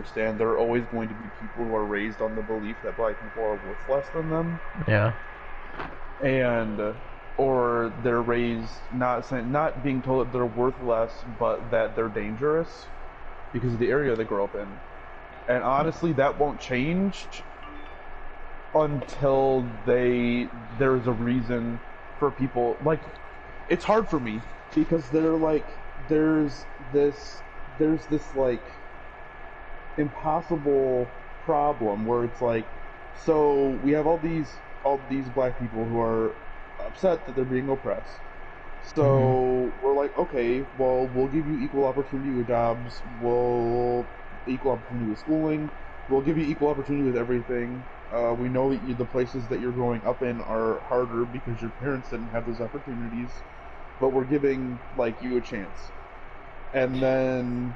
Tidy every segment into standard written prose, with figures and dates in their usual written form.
understand there are always going to be people who are raised on the belief that black people are worth less than them, Yeah. and or they're raised not being told that they're worth less, but that they're dangerous because of the area they grow up in. And honestly, that won't change until there's a reason for people like it's hard for me because they're like there's this there's this like impossible problem where it's like so we have all these black people who are upset that they're being oppressed. Mhm. So we're like, okay, well, we'll give you equal opportunity with jobs, we'll equal opportunity with schooling, we'll give you equal opportunity with everything. We know that the places that you're growing up in are harder because your parents didn't have those opportunities, but we're giving like you a chance. And then,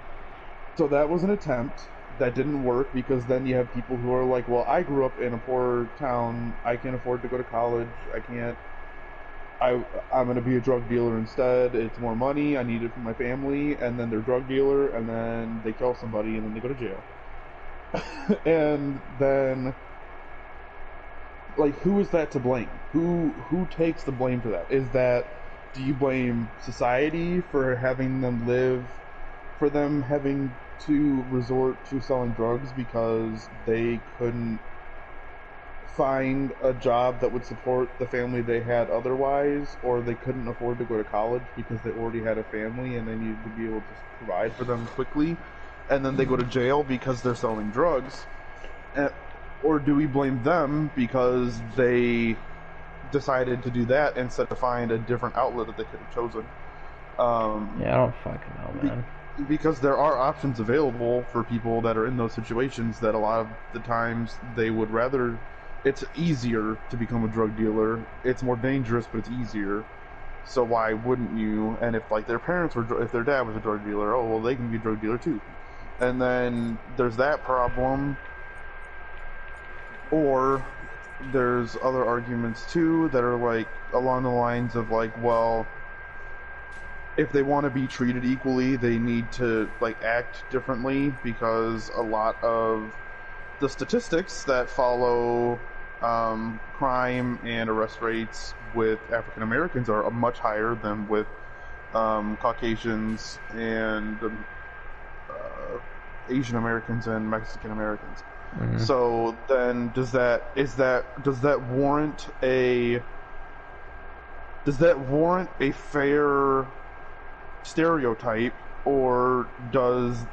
so that was an attempt that didn't work because then you have people who are like, well, I grew up in a poor town, I can't afford to go to college, I can't I'm gonna be a drug dealer instead. It's more money. I need it for my family. And then they're drug dealer, and then they kill somebody, and then they go to jail. And then, like, who is that to blame? Who takes the blame for that? Is that do you blame society for having them live, for them having to resort to selling drugs because they couldn't find a job that would support the family they had otherwise, or they couldn't afford to go to college because they already had a family and they needed to be able to provide for them quickly, and then they go to jail because they're selling drugs? And, or do we blame them because they decided to do that instead of find a different outlet that they could have chosen? Yeah, I don't fucking know, Be- man. because there are options available for people that are in those situations that a lot of the times they would rather. It's easier to become a drug dealer. It's more dangerous, but it's easier. So why wouldn't you? And if like their parents were, if their dad was a drug dealer, oh well, they can be a drug dealer too. And then there's that problem. Or there's other arguments too that are like along the lines of like, well, if they want to be treated equally, they need to like act differently because a lot of the statistics that follow crime and arrest rates with African Americans are much higher than with Caucasians and Asian Americans and Mexican Americans. Mhm. So then, does that warrant a fair stereotype, or does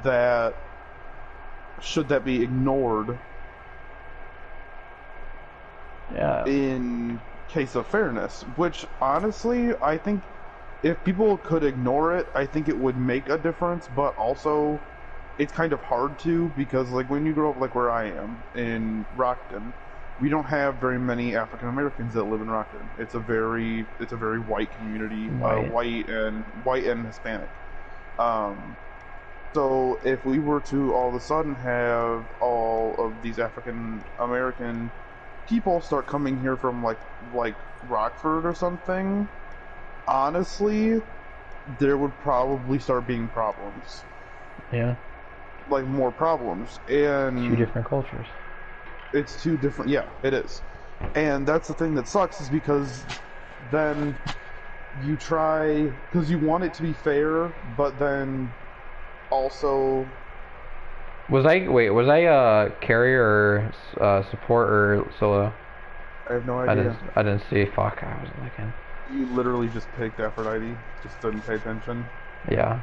that should that be ignored Yeah. in case of fairness? Which honestly, I think if people could ignore it, I think it would make a difference. But also, it's kind of hard to because like when you grow up like where I am in Rockton, we don't have very many African Americans that live in Rockton. It's a very white community, White. white and Hispanic. Um, So if we were to all of a sudden have all of these African American people start coming here from like Rockford or something, honestly, there would probably start being problems, Yeah. like more problems, Two and different cultures. it's too different. Yeah, it is, and that's the thing that sucks is because then you try because you want it to be fair, but then also Was I carrier or support or solo? I have no idea. I didn't see. Fuck, I wasn't looking. You literally just picked Aphrodite, just didn't pay attention. Yeah.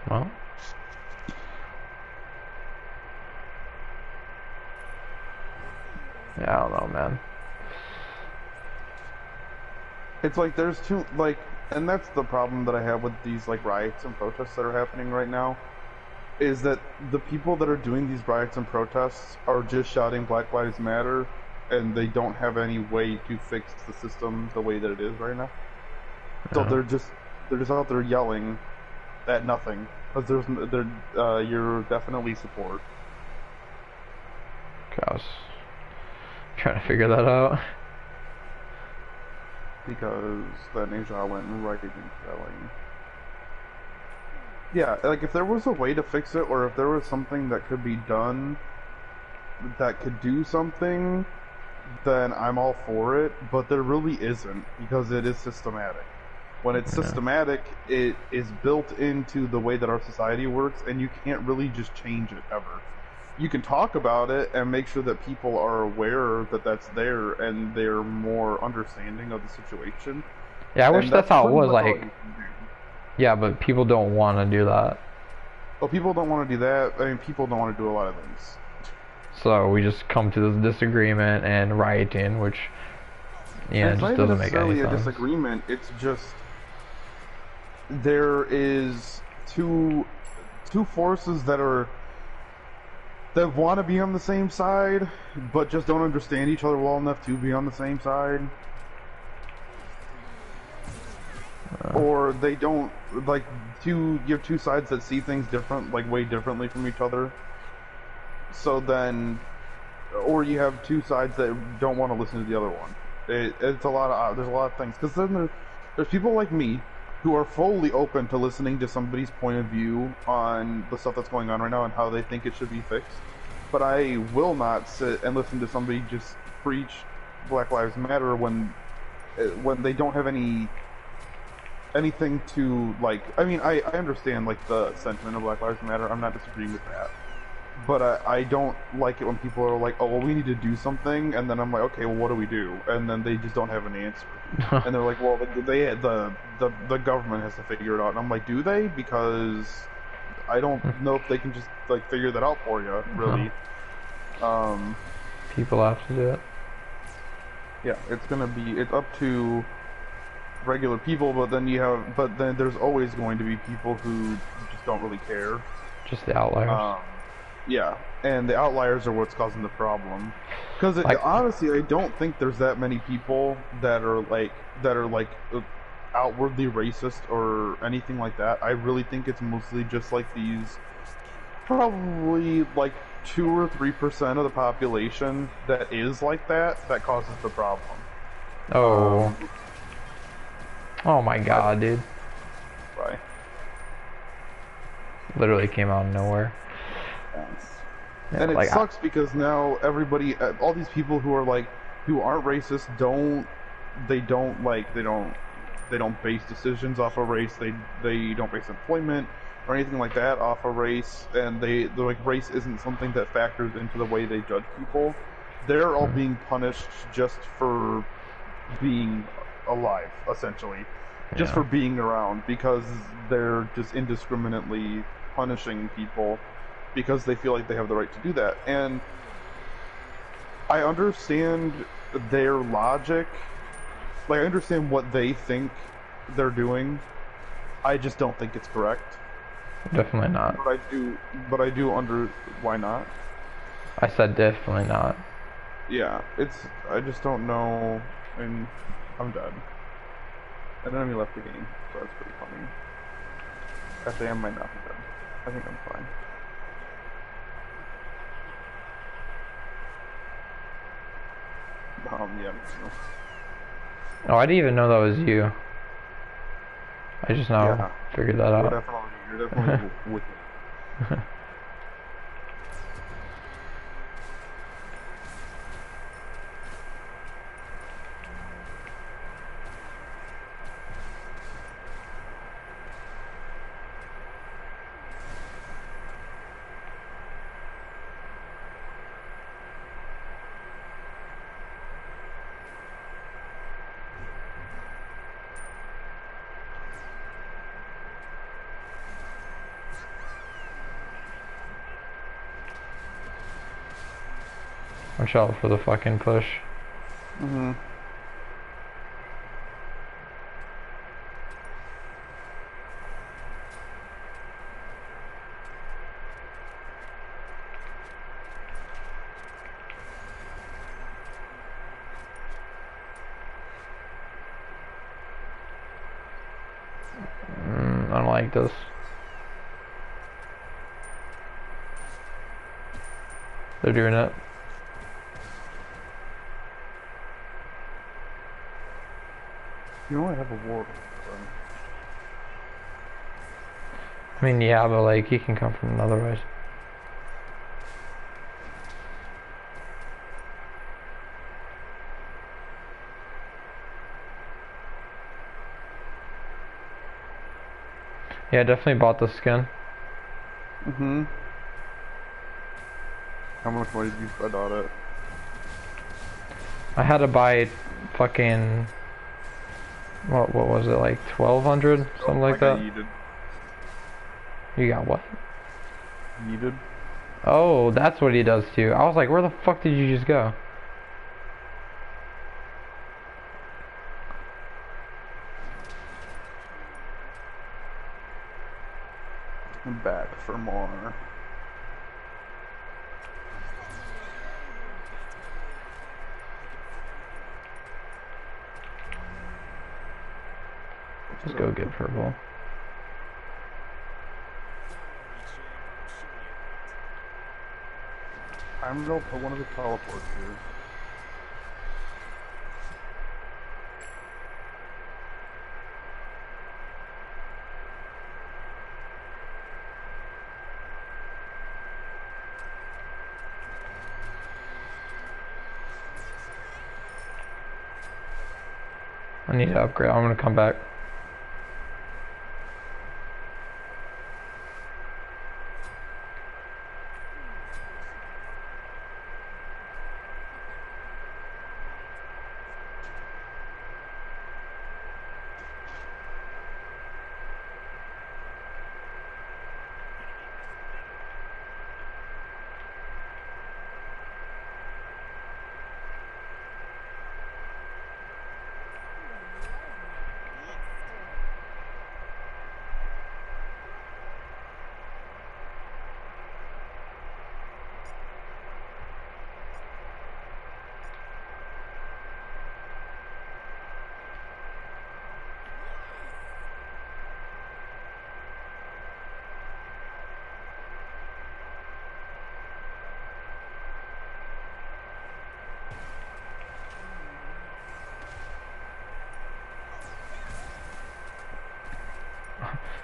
Well, yeah, I don't know, man. It's like there's too like, and that's the problem that I have with these like riots and protests that are happening right now, is that the people that are doing these riots and protests are just shouting Black Lives Matter, and they don't have any way to fix the system the way that it is right now. So Yeah. they're just out there yelling at nothing because you're definitely support. Gosh, trying to figure that out. Because then Asia went right into yelling. Yeah, like if there was a way to fix it, or if there was something that could be done that could do something, then I'm all for it. But there really isn't because it is systematic. When it's Yeah. systematic, it is built into the way that our society works, and you can't really just change it ever. You can talk about it and make sure that people are aware that that's there and they're more understanding of the situation. Yeah, I wish And that's that's how it pretty was. much all Like, you can do. yeah, but people don't want to do that. Well, people don't want to do that. I mean, people don't want to do a lot of things. So we just come to this disagreement and rioting, which, And yeah, it's not just even doesn't make any necessarily a sense. disagreement. It's just there is two forces that want to be on the same side, but just don't understand each other well enough to be on the same side. Or they don't like you have two sides that see things different, like way differently from each other. So then, or you have two sides that don't want to listen to the other one. It's a lot of there's a lot of things because then there's people like me who are fully open to listening to somebody's point of view on the stuff that's going on right now and how they think it should be fixed. But I will not sit and listen to somebody just preach Black Lives Matter when they don't have anything to like. I mean, I understand like the sentiment of Black Lives Matter. I'm not disagreeing with that. But I don't like it when people are like, oh, well, we need to do something, and then I'm like, okay, well, what do we do? And then they just don't have an answer, and they're like, well, the government has to figure it out, and I'm like, do they? Because I don't know if they can just like figure that out for you, really. People have to do it. Yeah, it's up to regular people, but then there's always going to be people who just don't really care. Just the outliers. Yeah, and the outliers are what's causing the problem. Because Like, honestly, I don't think there's that many people that are like outwardly racist or anything like that. I really think it's mostly just like these, probably like 2 or 3% of the population that is like that causes the problem. oh, oh my But god, dude! why? Literally came out of nowhere. Yeah, And it like, sucks because now everybody, all these people who aren't racist, they don't base decisions off of race. They don't base employment or anything like that off of race, and they're like race isn't something that factors into the way they judge people. They're all being punished just for being alive, essentially, just yeah. for being around because they're just indiscriminately punishing people because they feel like they have the right to do that. And I understand their logic. Like, I understand what they think they're doing. I just don't think it's correct. Definitely not. But I do why not? I said definitely not. Yeah, I just don't know, and I'm dead. And then he left the game, so that's pretty funny. Actually, I might not be dead. I think I'm fine. Yeah, me too. Oh, I didn't even know that was you. I just now Yeah, figured that you're out. definitely with me. Watch out for the fucking push. Mm-hmm. I don't like this. They're doing it. You know I have a war. I mean, yeah, but like he can come from another way. Yeah, I definitely bought the skin. Mm-hmm. How much money did you spend on it? I had to buy fucking what was it, like 1200, Oh, something I like got that. yeeted. You got what? Yeeted? Oh, that's what he does to you. I was like, where the fuck did you just go? I'm back for more. Just go get purple. I'm gonna put one of the teleports here. I need to upgrade. I'm gonna come back.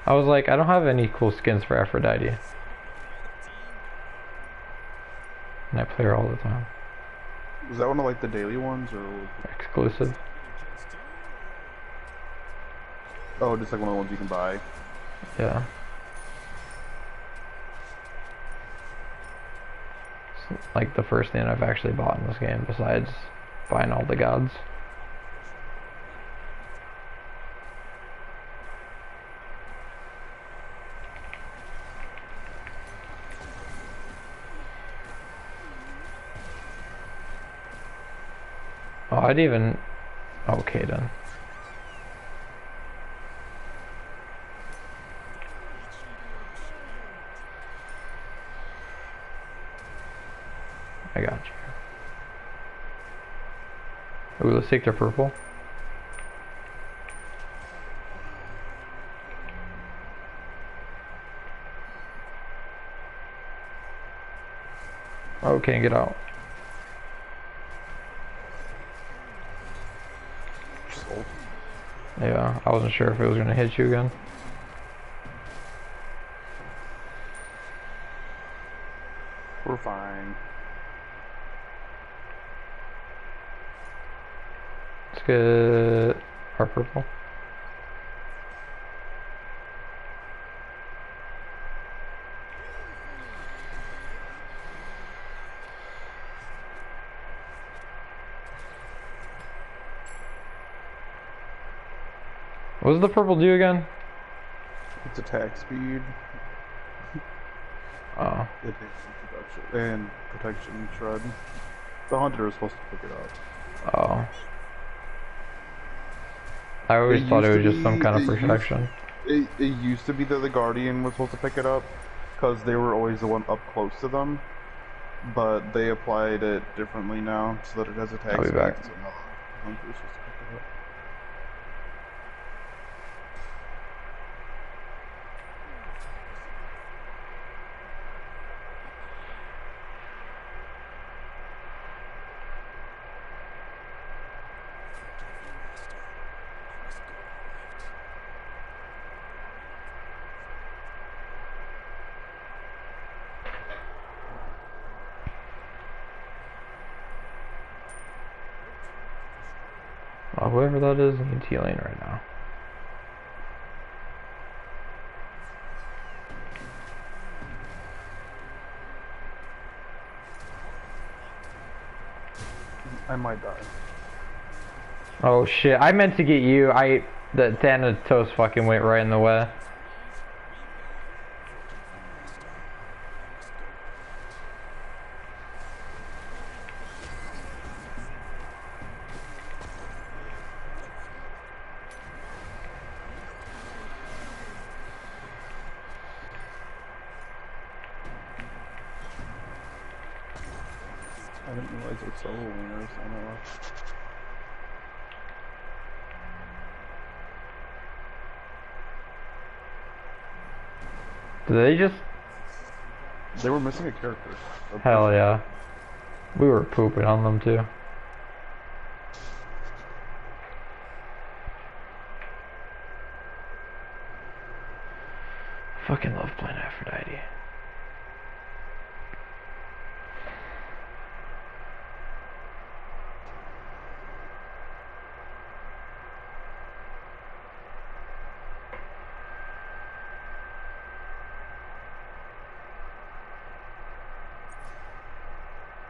I was like, I don't have any cool skins for Aphrodite. And I play her all the time. Was that one of like the daily ones or? Exclusive. Oh, just like one of the ones you can buy. Yeah. It's like the first thing I've actually bought in this game besides buying all the gods. Oh, I'd even... Okay, then. I got you. Ooh, let's take the purple. Oh, can't get out. Sold. Yeah, I wasn't sure if it was gonna hit you again. We're fine. Let's get our purple. What does the purple do again? It's attack speed. Oh. It takes production and protection shred. The hunter is supposed to pick it up. Oh. I always thought it was just some kind of protection. It used to be that the guardian was supposed to pick it up because they were always the one up close to them, but they applied it differently now so that it has attack I'll be speed. back. So now the hunter is supposed to pick it up. whoever that is needs healing right now. I might die. Oh shit, I meant to get you. The Thanatos fucking went right in the way. I didn't realize it was solo winners. I don't know. Did they just... They were missing a character. Hell yeah. We were pooping on them too. Fucking love playing Aphrodite.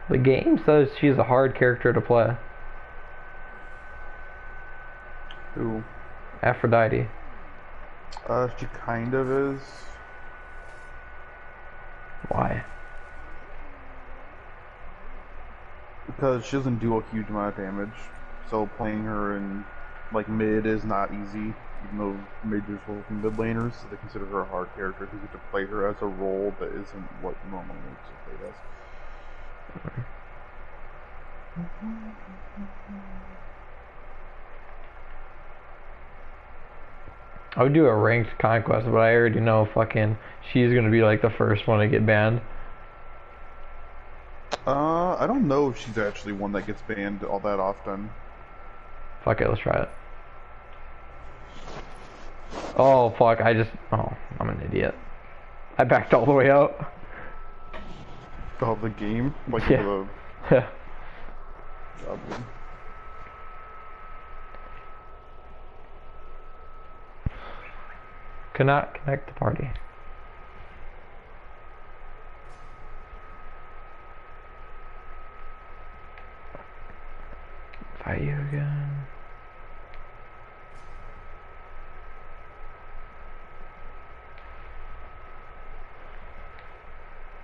The game says she's a hard character to play. Who? Aphrodite. She kind of is. Why? Because she doesn't do a huge amount of damage. So playing her in like mid is not easy. Even though majors will from mid laners, so they consider her a hard character who get to play her as a role that isn't what normal makes her played as. I would do a ranked conquest, but I already know fucking she's gonna be like the first one to get banned. I don't know if she's actually one that gets banned all that often. Fuck it, let's try it. Oh fuck, oh, I'm an idiot. I backed all the way out. Oh, the game? Like Yeah. the... Yeah. Cannot connect the party.